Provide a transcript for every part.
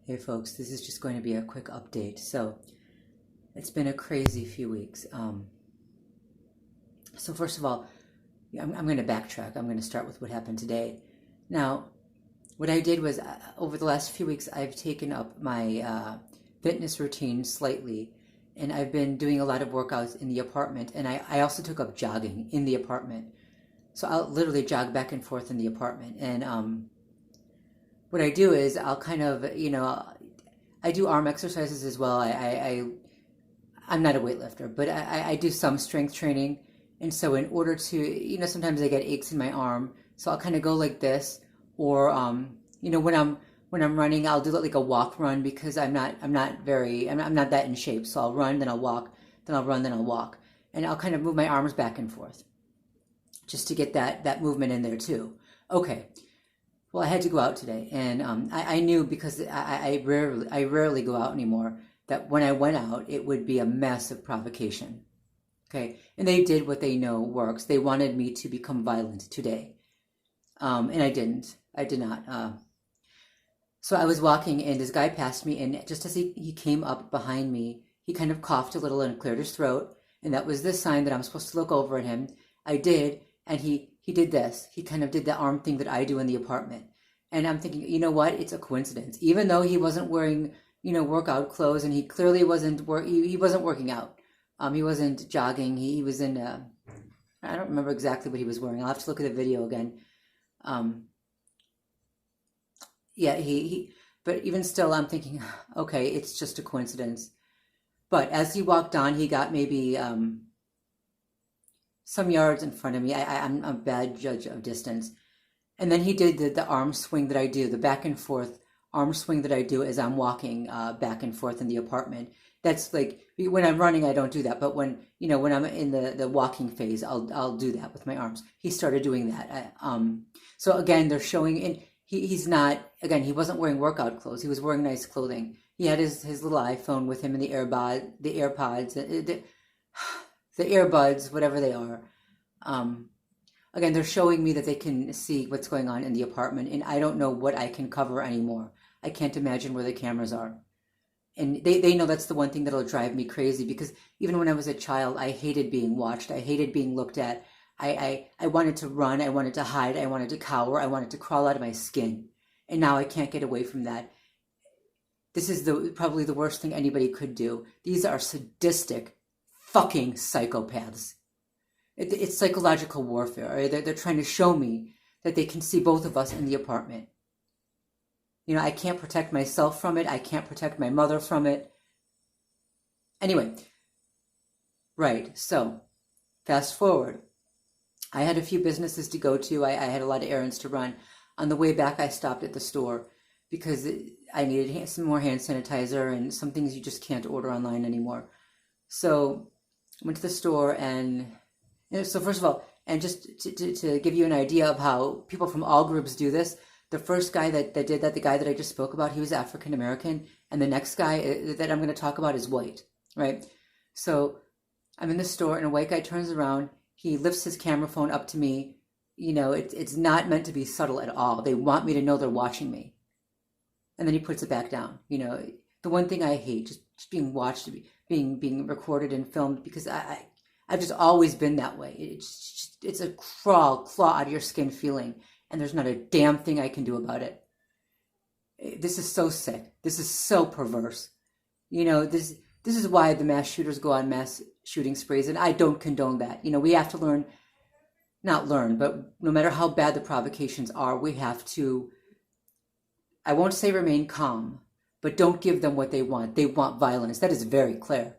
Hey folks, this is just going to be a quick update. So it's been a crazy few weeks. So first of all, I'm going to backtrack. I'm going to start with what happened today. Now, what I did was over the last few weeks, I've taken up my fitness routine slightly, and I've been doing a lot of workouts in the apartment, and I also took up jogging in the apartment. So I'll literally jog back and forth in the apartment, and what I do is I'll kind of, I do arm exercises as well. I'm not a weightlifter, but I do some strength training. And so in order to, sometimes I get aches in my arm. So I'll kind of go like this, or, when I'm running, I'll do like a walk run because I'm not that in shape. So I'll run, then I'll walk, then I'll run, then I'll walk. And I'll kind of move my arms back and forth just to get that movement in there too. Okay. Well, I had to go out today, and I knew because I rarely go out anymore that when I went out, it would be a massive provocation. Okay, and they did what they know works. They wanted me to become violent today, and I didn't. I did not. So I was walking, and this guy passed me, and just as he came up behind me, he kind of coughed a little and cleared his throat, and that was the sign that I'm supposed to look over at him. I did, and he did this. He kind of did the arm thing that I do in the apartment. And I'm thinking, you know what? It's a coincidence. Even though he wasn't wearing, workout clothes, and he clearly wasn't he wasn't working out. He wasn't jogging. He was in I don't remember exactly what he was wearing. I'll have to look at the video again. Yeah, but even still, I'm thinking, okay, it's just a coincidence. But as he walked on, he got maybe some yards in front of me. I'm a bad judge of distance. And then he did the arm swing that I do, the back and forth arm swing that I do as I'm walking back and forth in the apartment. That's like, when I'm running, I don't do that. But when I'm in the walking phase, I'll do that with my arms. He started doing that. So again, they're showing, and he's not, again, he wasn't wearing workout clothes. He was wearing nice clothing. He had his little iPhone with him and the AirPods, the earbuds, whatever they are. Again, they're showing me that they can see what's going on in the apartment, and I don't know what I can cover anymore. I can't imagine where the cameras are. And they know that's the one thing that'll drive me crazy, because even when I was a child, I hated being watched. I hated being looked at. I wanted to run. I wanted to hide. I wanted to cower. I wanted to crawl out of my skin. And now I can't get away from that. This is probably the worst thing anybody could do. These are sadistic fucking psychopaths. It's psychological warfare. They're trying to show me that they can see both of us in the apartment. I can't protect myself from it. I can't protect my mother from it. Anyway, right, so fast forward. I had a few businesses to go to. I had a lot of errands to run. On the way back, I stopped at the store because I needed some more hand sanitizer and some things you just can't order online anymore. So I went to the store, and so first of all, and just to give you an idea of how people from all groups do this, the first guy that did that, the guy that I just spoke about, he was African American, and the next guy that I'm going to talk about is white, right? So I'm in the store, and a white guy turns around, he lifts his camera phone up to me. It's not meant to be subtle at all. They want me to know they're watching me. And then he puts it back down. The one thing I hate, just being watched, being recorded and filmed, because I've just always been that way. It's a claw out of your skin feeling, and there's not a damn thing I can do about it. This is so sick. This is so perverse. This is why the mass shooters go on mass shooting sprees, and I don't condone that. We have to not learn, but no matter how bad the provocations are, we have to, I won't say remain calm, but don't give them what they want. They want violence. That is very clear.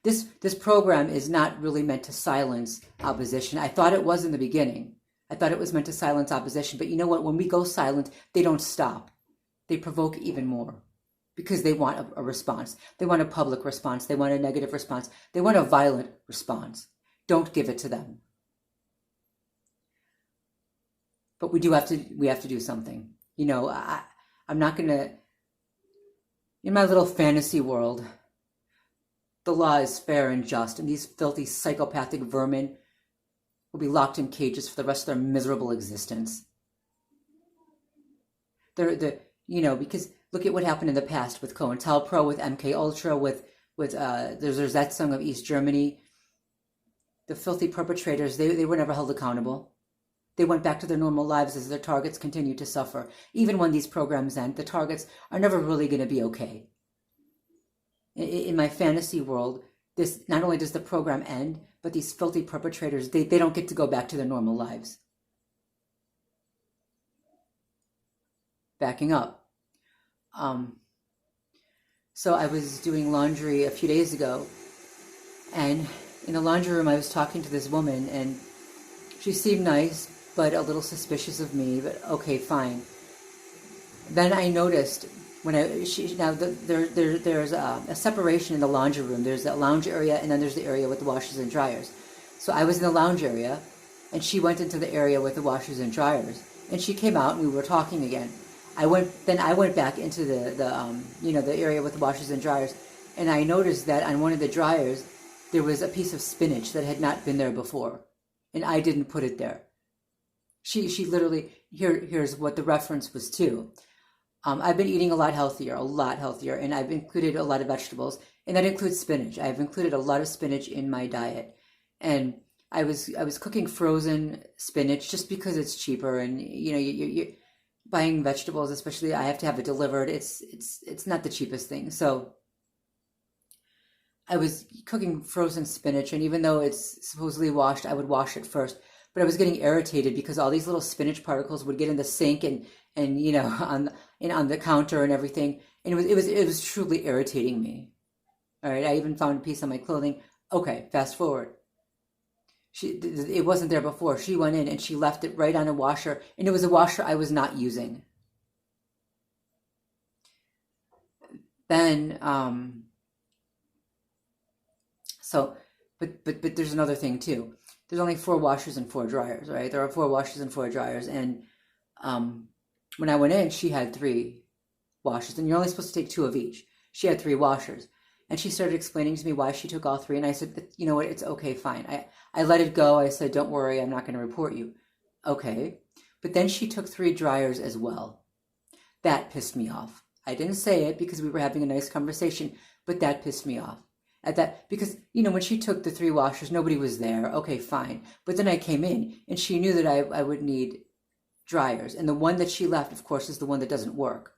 This program is not really meant to silence opposition. I thought it was in the beginning. I thought it was meant to silence opposition. But you know what? When we go silent, they don't stop. They provoke even more because they want a response. They want a public response. They want a negative response. They want a violent response. Don't give it to them. But we have to do something. I'm not going to, in my little fantasy world, the law is fair and just, and these filthy psychopathic vermin will be locked in cages for the rest of their miserable existence. Because Look at what happened in the past with COINTELPRO, with MK Ultra, with there's that song of East Germany. The filthy perpetrators, they were never held accountable. They went back to their normal lives as their targets continued to suffer. Even when these programs end, the targets are never really going to be okay. In my fantasy world, this not only does the program end, but these filthy perpetrators, they don't get to go back to their normal lives. Backing up. So I was doing laundry a few days ago, and in the laundry room I was talking to this woman, and she seemed nice, but a little suspicious of me, but okay, fine. Then I noticed there's a separation in the laundry room. There's the lounge area, and then there's the area with the washers and dryers. So I was in the lounge area, and she went into the area with the washers and dryers, and she came out, and we were talking again. I went back into the area with the washers and dryers, and I noticed that on one of the dryers there was a piece of spinach that had not been there before, and I didn't put it there. She literally, here's what the reference was to. I've been eating a lot healthier, and I've included a lot of vegetables, and that includes spinach. I've included a lot of spinach in my diet, and I was cooking frozen spinach just because it's cheaper, and you buying vegetables, especially I have to have it delivered. It's not the cheapest thing. So I was cooking frozen spinach, and even though it's supposedly washed, I would wash it first. But I was getting irritated because all these little spinach particles would get in the sink and on the counter and everything, and it was truly irritating me. All right, I even found a piece on my clothing. Okay, fast forward. It wasn't there before. She went in and she left it right on a washer, and it was a washer I was not using. Then but there's another thing too. There's only 4 washers and 4 dryers, right? There are 4 washers and 4 dryers, and when I went in, she had 3 washers, and you're only supposed to take 2 of each. She had 3 washers, and she started explaining to me why she took all 3, and I said, you know what, it's okay, fine. I let it go. I said, don't worry, I'm not going to report you. Okay, but then she took 3 dryers as well. That pissed me off. I didn't say it because we were having a nice conversation, but that pissed me off. Because when she took the 3 washers, nobody was there. Okay, fine. But then I came in, and she knew that I would need dryers, and the one that she left, of course, is the one that doesn't work.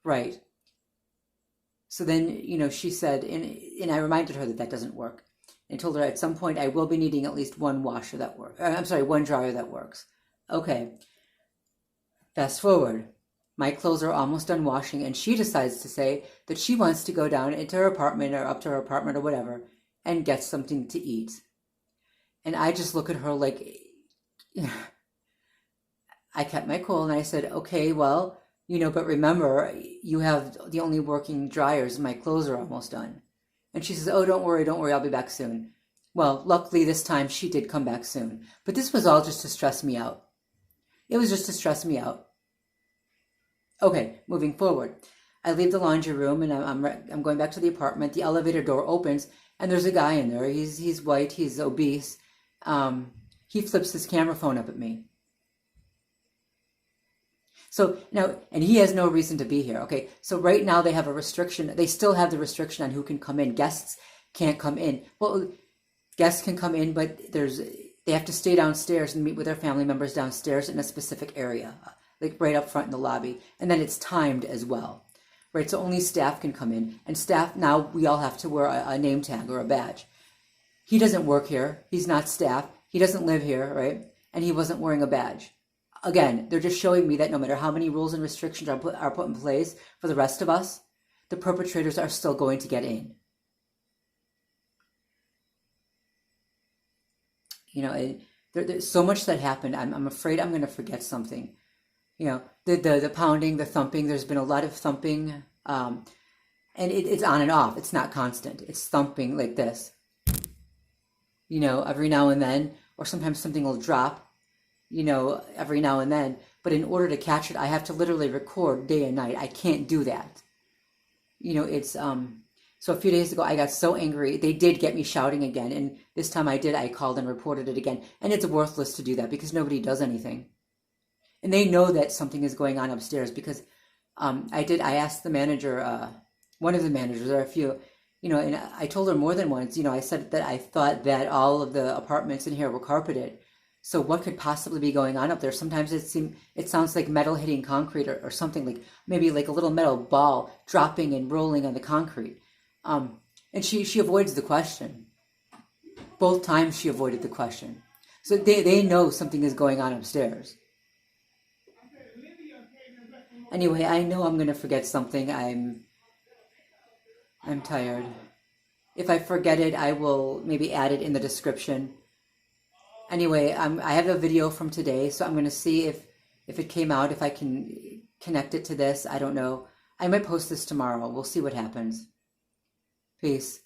Right. So then, she said, and I reminded her that doesn't work, and told her at some point I will be needing at least one washer that works. One dryer that works. Okay. Fast forward. My clothes are almost done washing, and she decides to say that she wants to go down into her apartment or up to her apartment or whatever and get something to eat. And I just look at her like, I kept my cool, and I said, okay, well, but remember, you have the only working dryers, and my clothes are almost done. And she says, oh, don't worry, I'll be back soon. Well, luckily this time she did come back soon. But this was all just to stress me out. It was just to stress me out. Okay, moving forward. I leave the laundry room, and I'm going back to the apartment. The elevator door opens, and there's a guy in there. He's white, he's obese. He flips his camera phone up at me. So now, and he has no reason to be here. Okay, so right now they have a restriction. They still have the restriction on who can come in. Guests can't come in. Well, guests can come in, but they have to stay downstairs and meet with their family members downstairs in a specific area, like right up front in the lobby. And then it's timed as well, right? So only staff can come in. And staff, now we all have to wear a name tag or a badge. He doesn't work here. He's not staff. He doesn't live here, right? And he wasn't wearing a badge. Again, they're just showing me that no matter how many rules and restrictions are put in place for the rest of us, the perpetrators are still going to get in. There's so much that happened. I'm afraid I'm going to forget something. The pounding, the thumping. There's been a lot of thumping, and it's on and off. It's not constant. It's thumping like this. Every now and then, or sometimes something will drop. Every now and then. But in order to catch it, I have to literally record day and night. I can't do that. It's so a few days ago I got so angry. They did get me shouting again, and this time I called and reported it again. And it's worthless to do that because nobody does anything. And they know that something is going on upstairs because I asked the manager, one of the managers, or a few, and I told her more than once, I said that I thought that all of the apartments in here were carpeted. So what could possibly be going on up there? Sometimes it sounds like metal hitting concrete, or something, like maybe like a little metal ball dropping and rolling on the concrete. And she avoids the question. Both times she avoided the question. So they know something is going on upstairs. Anyway, I know I'm gonna forget something. I'm tired. If I forget it, I will maybe add it in the description. Anyway, I have a video from today, so I'm gonna see if it came out, if I can connect it to this. I don't know. I might post this tomorrow. We'll see what happens. Peace.